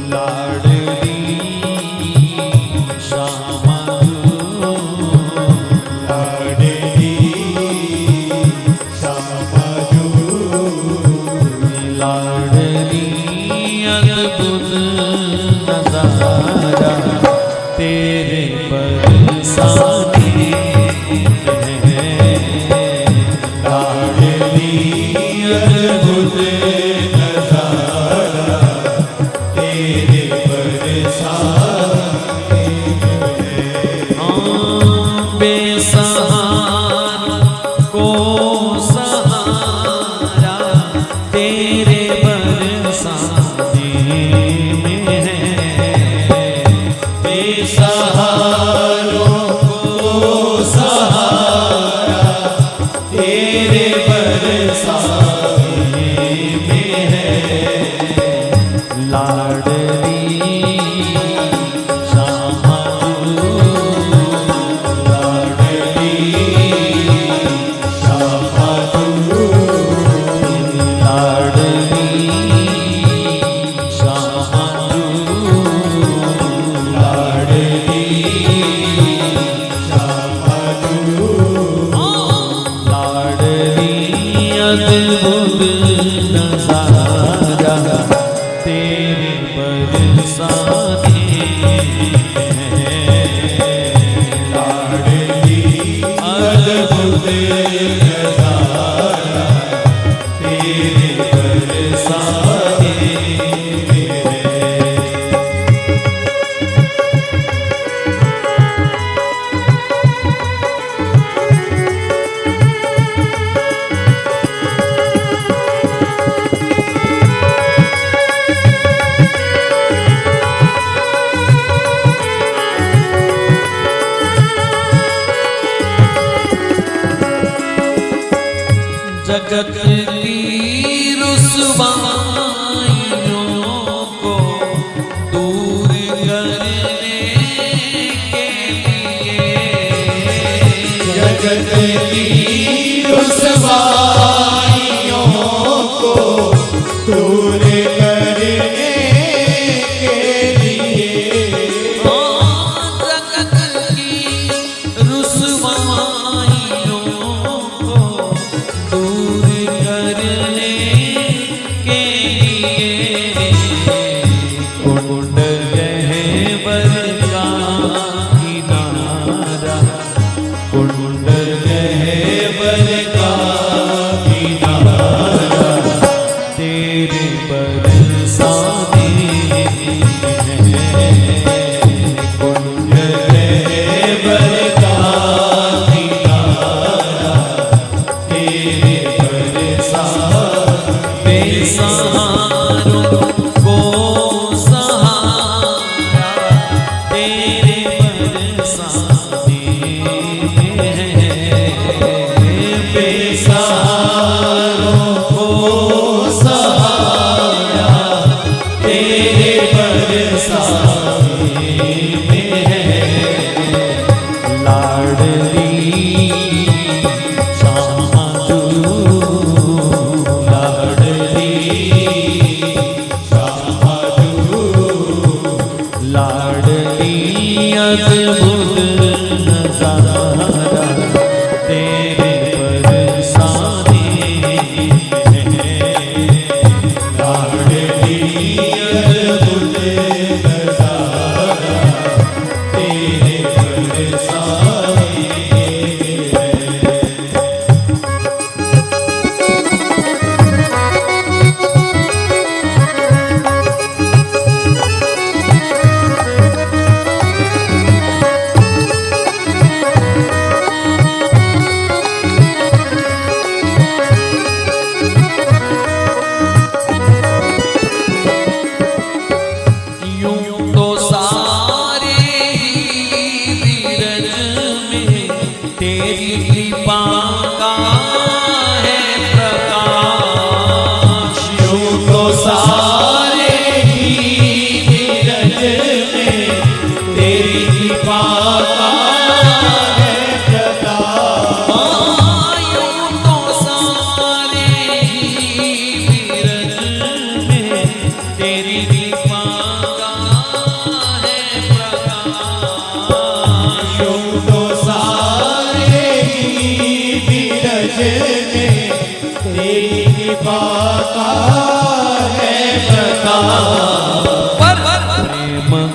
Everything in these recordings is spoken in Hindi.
लाडली श्यामा तू, लाडली श्यामा तू, लाडली अद्भुत नजारा तेरे बरसाने में, लाडली अद्भुत नजारा तेरे बरसाने में। बेसहारा को सहारा तेरे बरसाने में है, बेसहारों को सहारा तेरे बरसाने में है। लाडली श्यामा तू, लाडली श्यामा तू, लाडली श्यामा तू, लाडली श्यामा तू, लाडली अद्भुत नजारा तेरे बरसाने में, लाडली अद्भुत नजारा तेरे बरसाने में है। जगत की रुसवाइयों को दूर करने के लिए, जगत की रुसवाइयों को दूर करने के लिए, जगत की रुसवाइयों को दूर करने के लिए, कुंड गह्वर का किनारा, कुंड गह्वर का किनारा तेरे बरसाने में है, कुंड गह्वर का किनारा तेरे बरसाने। बेसहारों को सहारा तेरे बरसाने में है, बेसहारों को सहारा तेरे बरसाने में है। लाडली श्यामा तू, लाडली श्यामा तू, लाडली अद्भुत नजारा तेरे बरसाने में है, लाडली अद्भुत नजारा तेरे बरसाने में है।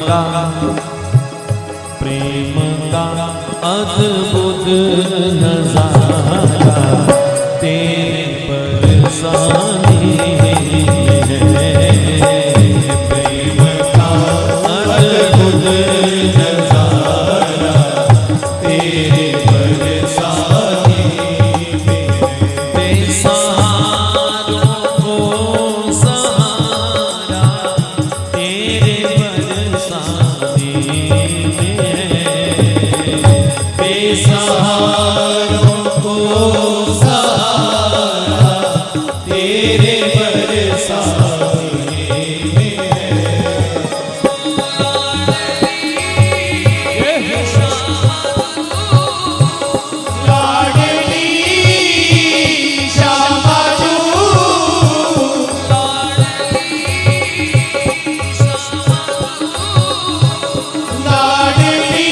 का प्रेम का अद्भुत नजारा तेरे बरसाने प्रेम का अद्भुत नजारा तेरे बरसाने बेसहारों को सहारा तेरे बरसाने बेसहारों को सहारा तेरे बरसाने में लाडली शामाजू लाडली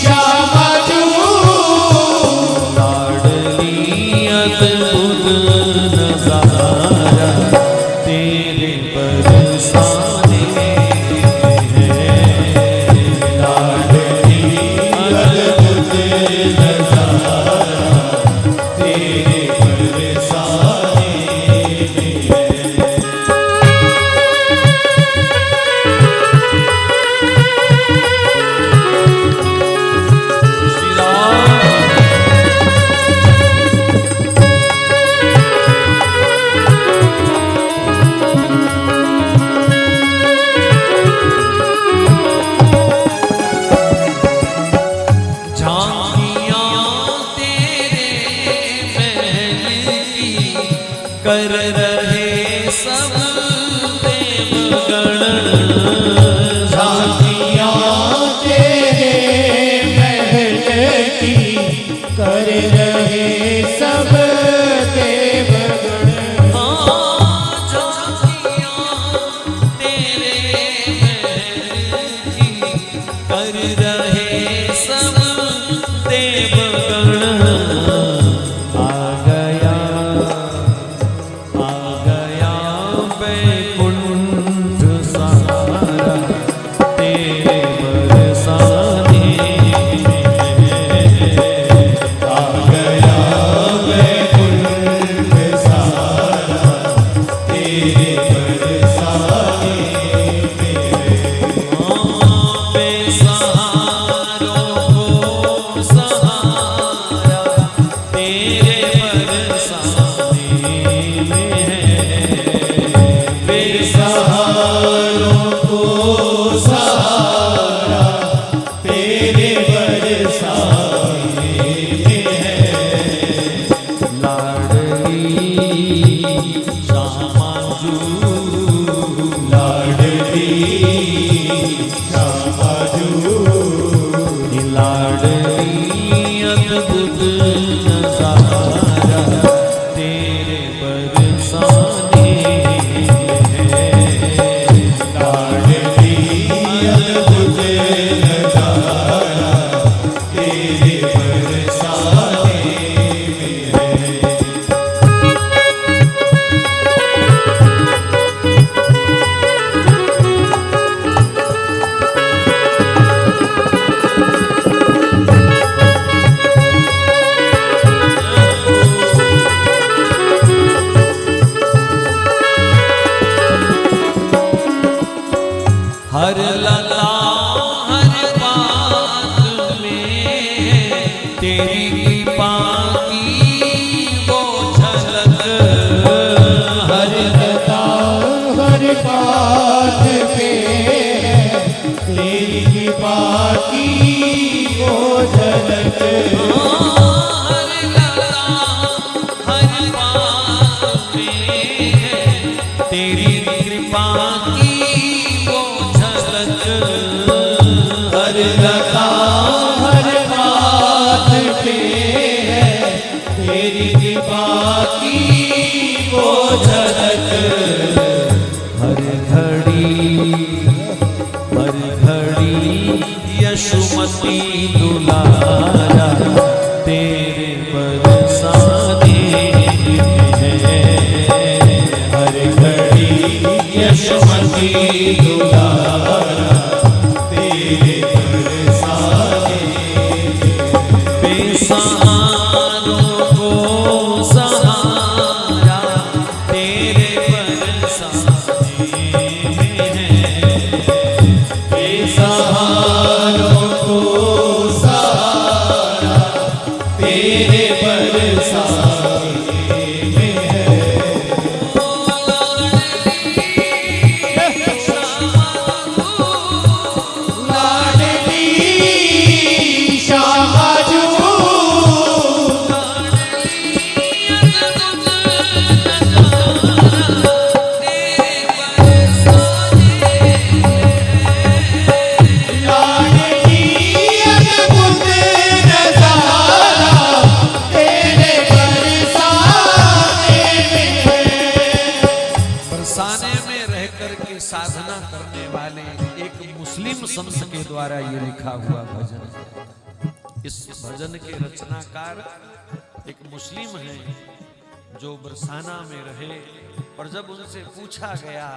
शामाजू लाडली अद्भुत नजारा तेरे बरसाने लाडली अद्भुत नजारा तेरे बरसाने में श्री राम झांकियां तेरे महल की कर रहे सब देवगण झांकियां तेरे महल की कर रहे सब देवगण झांकियां तेरे महल की कर रहे सब देवगण आ गया बैकुंठ सारा तेरे बरसाने आ गया बैकुंठ सारा तेरे बरसाने में बेसहारों को सहारा तेरे बरसाने में बेसहारों को सहारा तेरे बरसाने में है लाडली शामाजू लाडली शामाजू लाडली अद्भुत नजारा तेरे बरसाने लाडली अद्भुत नजारा तेरे बरसाने में है हर लता हर बात में तेरी कृपा की वो झलक हर लता हर बात पे तेरी कृपा की वो झलक हर लता हर बात में तेरी कृपा की वो झलक हर लता हर बात पे है तेरी कृपा की वो झलक हर घड़ी यशुमती दुलारा तेरे बरसाने में है हर घड़ी यशुमती दुलारा तेरे बरसाने बेसहारों को सहारा तेरे बरसाने में है। बेसहारों को सहारा तेरे बरसाने में है। लाडली शाहजू लाडली अद्भुत नजारा तेरे बरसाने में है। बरसाने में रह कर के साधना करने वाले एक मुस्लिम संत के द्वारा ये लिखा हुआ भजन है। इस भजन के रचनाकार एक मुस्लिम हैं जो बरसाना में रहे, और जब उनसे पूछा गया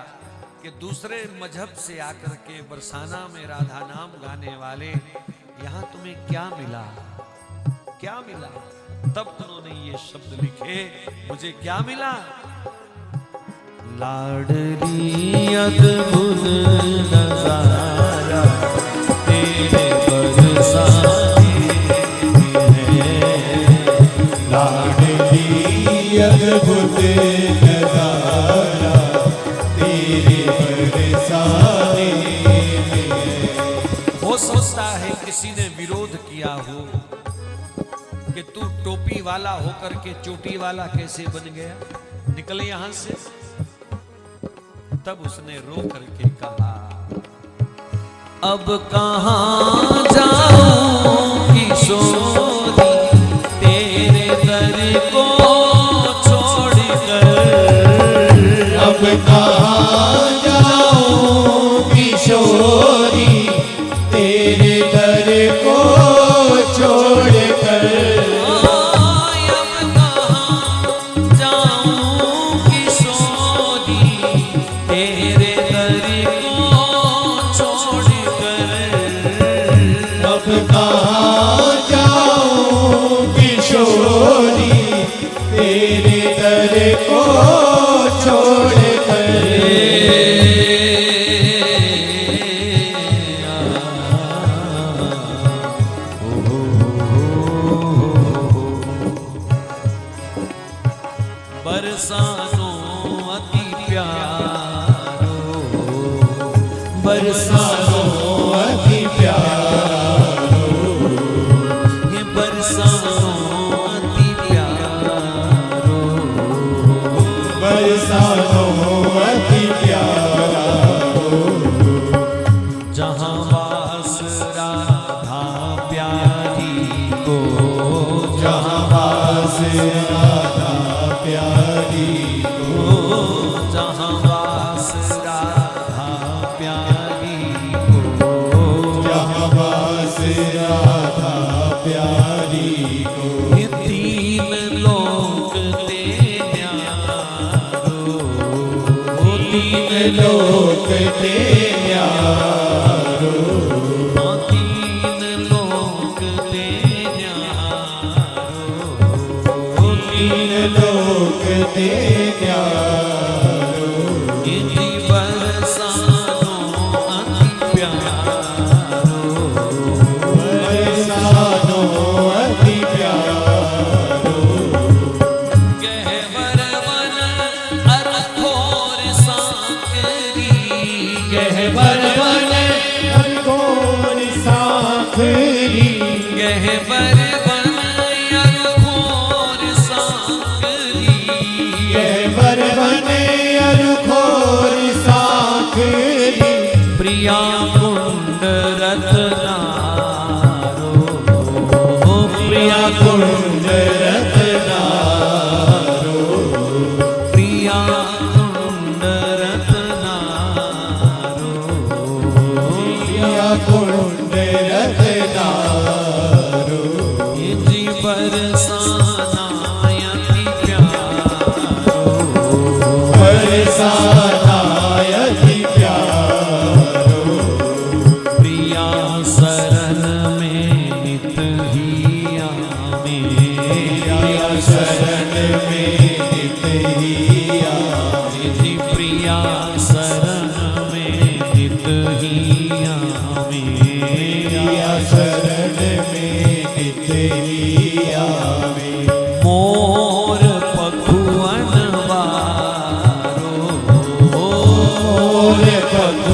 कि दूसरे मजहब से आकर के बरसाना में राधा नाम गाने वाले यहाँ तुम्हें क्या मिला, क्या मिला, तब उन्होंने ये शब्द लिखे, मुझे क्या मिला, लाडली अद्भुत नजारा तेरे बरसाने में है। लाडली अद्भुत नजारा तेरे बरसाने में है। हो सकता है किसी ने विरोध किया हो कि तू टोपी वाला होकर के चोटी वाला कैसे बन गया, निकले यहां से। तब उसने रो करके कहा, अब कहां जाऊं किशोरी तेरे दर को छोड़कर, अब कहाँ जाऊं किशोरी तेरे दर को छोड़कर। अब कहां जाऊं किशोरी तेरे दर को छोड़कर, अब कहाँ जाऊं किशोरी तेरे दर को छोड़कर। बरसानो अति प्यारो, बरसानो अति प्यारो, ये बरसानो अति प्यारो, बरसानो अति प्यारो, जहाँ वास राधा प्यारी को, जहाँ वास राधा प्यारी को, जहाँ वास राधा प्यारी को, जहाँ वास राधा प्यारी को। ये तीन लोक ते न्यारो, तीन लोक ते न्यारो, तीन लोक ते न्यारो, तीन लोक ते न्यारो, इति बरसानो अति प्यारो, बरसानो अति प्यारो, गहवर one अरखोर Sankri, गहवर one अरखोर Sankri, गहवर one अरखोर Sankri, गहवर one अरखोर Sankri, प्रिया कुंड रत्नारो, प्रिया कुंड रत्नारो, प्रिया कुंड रत्नारो, प्रिया कुंड रत्नारो, इति बरसाना अति प्यारो, बरसाना अति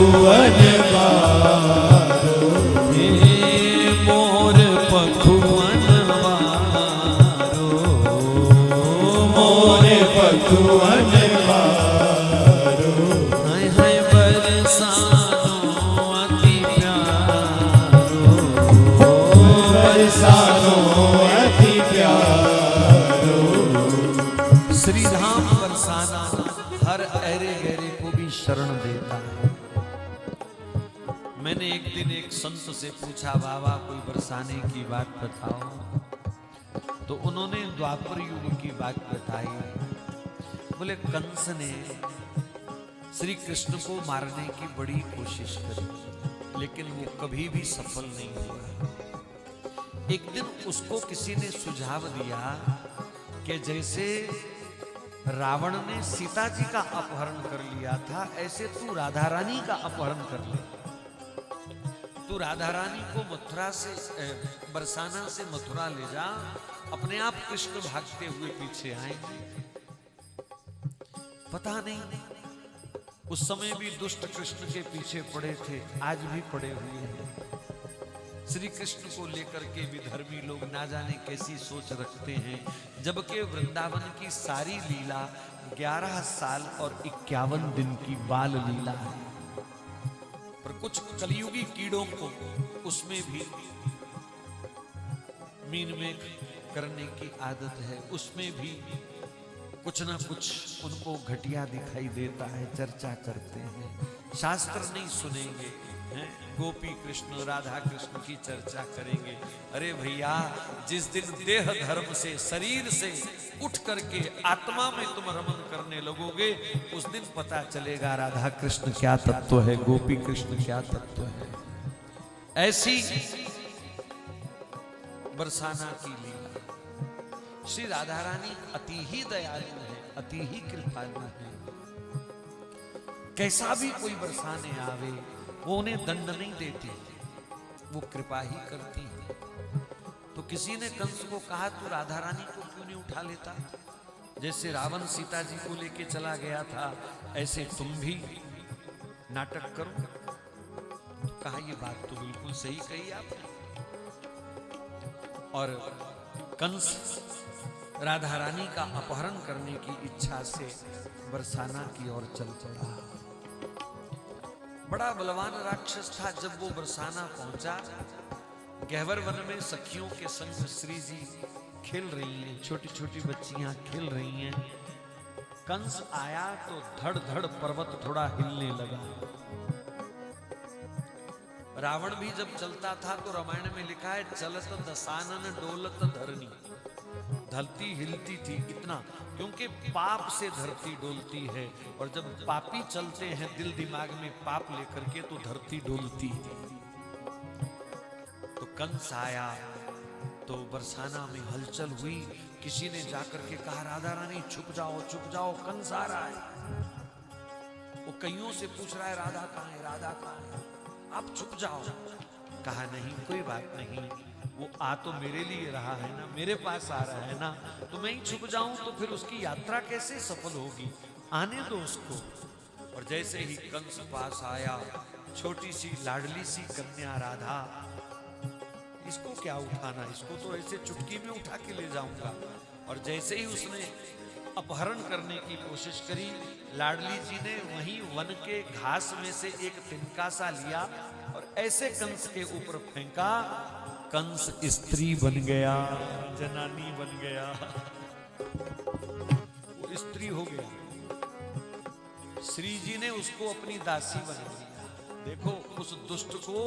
पखुअन वारो हे मोर पखुअन वारो मोर पखुअन वारो हाय हाय बरसानो अति प्यारो बरसानो अति प्यारो श्री राम बरसाना हर अरे गहरे को भी शरण देता है। मैंने एक दिन एक संत से पूछा, बाबा कोई बरसाने की बात बताओ, तो उन्होंने द्वापर युग की बात बताई। बोले कंस ने श्री कृष्ण को मारने की बड़ी कोशिश करी, लेकिन वो कभी भी सफल नहीं हुआ। एक दिन उसको किसी ने सुझाव दिया कि जैसे रावण ने सीता जी का अपहरण कर लिया था, ऐसे तू राधा रानी का अपहरण कर ले। तू राधा रानी को मथुरा से बरसाना से मथुरा ले जा, अपने आप कृष्ण भागते हुए पीछे आएंगे। पता नहीं उस समय भी दुष्ट कृष्ण के पीछे पड़े थे, आज भी पड़े हुए हैं। श्री कृष्ण को लेकर के विधर्मी लोग ना जाने कैसी सोच रखते हैं, जबकि वृंदावन की सारी लीला 11 साल और 51 दिन की बाल लीला है। पर कुछ कलयुगी कीड़ों को उसमें भी मीन में करने की आदत है, उसमें भी कुछ ना कुछ उनको घटिया दिखाई देता है, चर्चा करते हैं, शास्त्र नहीं सुनेंगे, हैं? गोपी कृष्ण राधा कृष्ण की चर्चा करेंगे। अरे भैया, जिस दिन देह धर्म से शरीर से उठ करके आत्मा में तुम रमन करने लगोगे, उस दिन पता चलेगा राधा कृष्ण क्या तत्व है, गोपी कृष्ण क्या तत्व है। ऐसी बरसाना की लीला। श्री राधा रानी अति ही दयालु है, अति ही कृपालु है। कैसा भी कोई बरसाने आवे, वो उन्हें दंड नहीं देती, वो कृपा ही करती है। तो किसी ने कंस को कहा, तू राधा रानी को क्यों नहीं उठा लेता? जैसे रावण सीता जी को लेके चला गया था, ऐसे तुम भी नाटक करो। तो कहा, ये बात तो बिल्कुल सही कही आपने। और कंस राधा रानी का अपहरण करने की इच्छा से बरसाना की ओर चल पड़ा। बड़ा बलवान राक्षस था। जब वो बरसाना पहुंचा, गहवर वन में सखियों के संग श्री जी खेल रही हैं, छोटी छोटी बच्चियां खेल रही हैं। कंस आया तो धड़ धड़ पर्वत थोड़ा हिलने लगा। रावण भी जब चलता था तो रामायण में लिखा है, चलत दसानन डोलत धरनी। धरती हिलती थी इतना, क्योंकि पाप से धरती डोलती है, और जब पापी चलते हैं दिल दिमाग में पाप लेकर के, तो धरती डोलती है। तो कंस आया तो बरसाना में हलचल हुई। किसी ने जाकर के कहा, राधा रानी छुप जाओ, कंस आ रहा है। वो कईयों से पूछ रहा है, राधा कहाँ है, राधा कहाँ है, आप छुप जाओ। कहा, नहीं कोई बात नहीं, वो आ तो मेरे लिए रहा है ना, मेरे पास आ रहा है ना, तो मैं ही छुप जाऊं तो फिर उसकी यात्रा कैसे सफल होगी, आने दो उसको। और जैसे ही कंस पास आया, छोटी सी लाडली सी कन्या राधा, इसको क्या उठाना, इसको तो ऐसे चुटकी में उठा के ले जाऊंगा। और जैसे ही उसने अपहरण करने की कोशिश करी, लाडली जी ने वहीं वन के घास में से एक तिनका सा लिया और ऐसे कंस के ऊपर फेंका। कंस स्त्री बन गया, जनानी बन गया, वो स्त्री हो गया। श्री जी ने उसको अपनी दासी बना दिया। देखो, उस दुष्ट को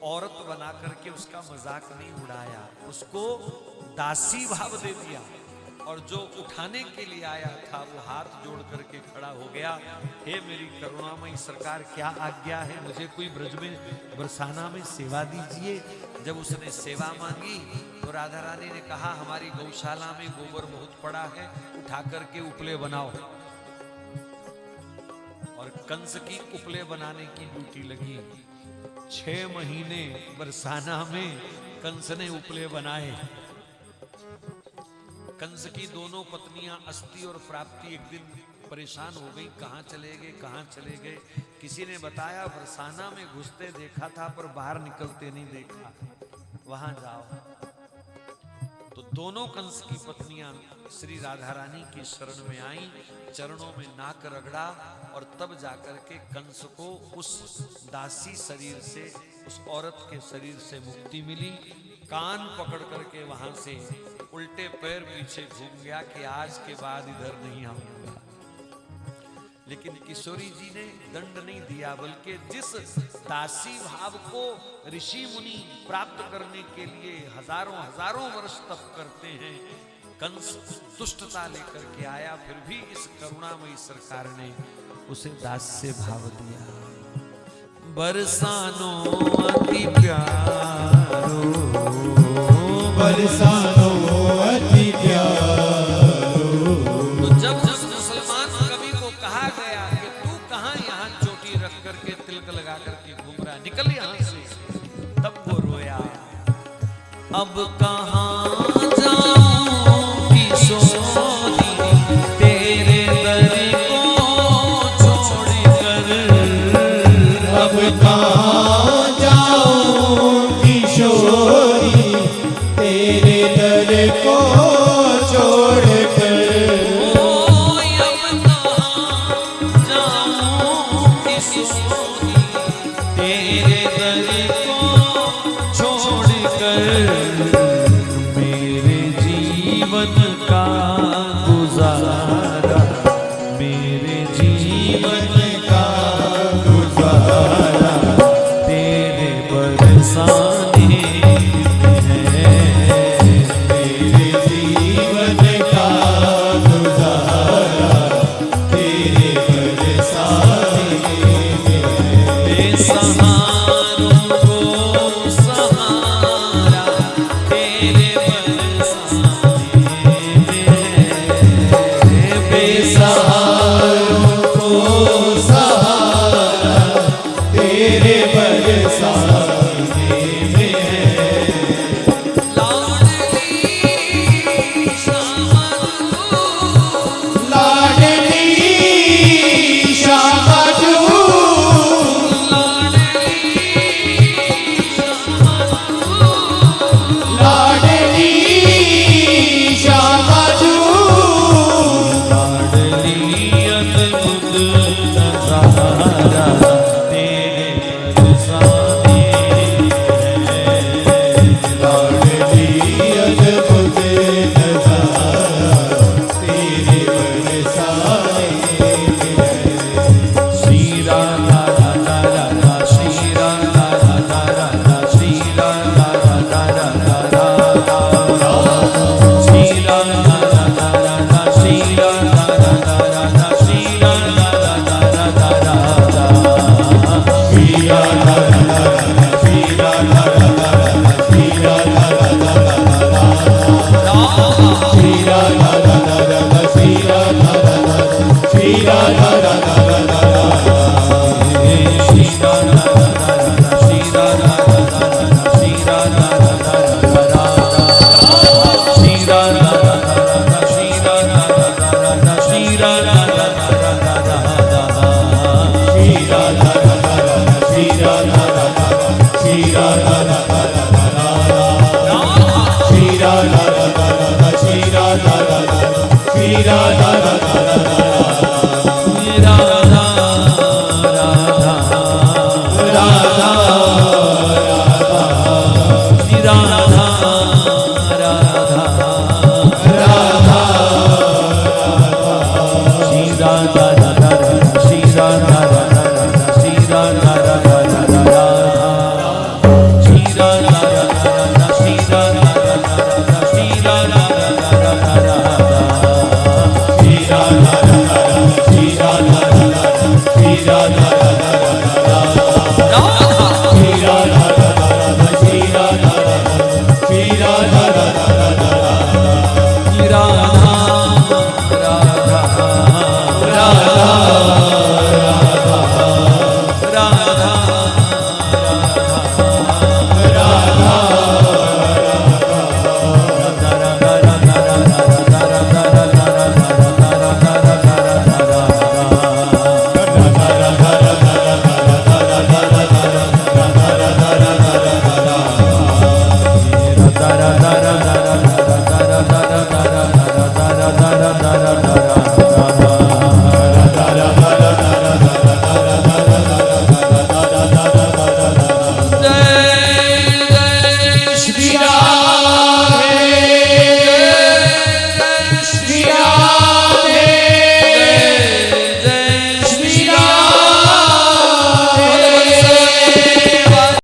औरत बना करके उसका मजाक नहीं उड़ाया, उसको दासी भाव दे दिया। और जो उठाने के लिए आया था, वो हाथ जोड़ करके खड़ा हो गया, हे मेरी करुणामयी सरकार, क्या आज्ञा है, मुझे कोई ब्रज में बरसाना में सेवा दीजिए। जब उसने सेवा मांगी तो राधा रानी ने कहा, हमारी गौशाला में गोबर बहुत पड़ा है, उठा करके उपले बनाओ। और कंस की उपले बनाने की ड्यूटी लगी। 6 महीने बरसाना में कंस ने उपले बनाए। कंस की दोनों पत्नियां अस्ति और प्राप्ति एक दिन परेशान हो गई, कहाँ चले गए। किसी ने बताया बरसाना में घुसते देखा था पर बाहर निकलते नहीं देखा, वहां जाओ। तो दोनों कंस की पत्नियां श्री राधा रानी की शरण में आई, चरणों में नाक रगड़ा और तब जाकर के कंस को उस दासी शरीर से, उस औरत के शरीर से मुक्ति मिली। कान पकड़ करके वहां से उल्टे पैर पीछे घूम गया कि आज के बाद इधर नहीं आऊंगा। लेकिन किशोरी जी ने दंड नहीं दिया, बल्कि जिस दासी भाव को ऋषि मुनि प्राप्त करने के लिए हजारों हजारों वर्ष तप करते हैं, कंस दुष्टता लेकर के आया, फिर भी इस करुणामयी सरकार ने उसे दास्य भाव दिया। बरसानो अति प्यारो, बरसानो अति प्यारो। तो जब मुसलमान कवि को कहा गया कि तू कहां यहाँ चोटी रख करके तिलक लगा करके घूम रहा, निकल यहाँ से, तब वो रोया। अब कहां जाऊं किशोरी तेरे दर को छोड़कर, अब कहाँ जाऊं किशोरी तेरे दर को छोड़कर। तेरे दर को छोड़कर मेरे जीवन का गुजारा, मेरे जीवन का गुजारा तेरे बरसाने है, मेरे जीवन का गुजारा तेरे बरसाने बेसहारों को सहारा तेरे बरसाने है, बेसहारों को सहारा तेरे बरसाने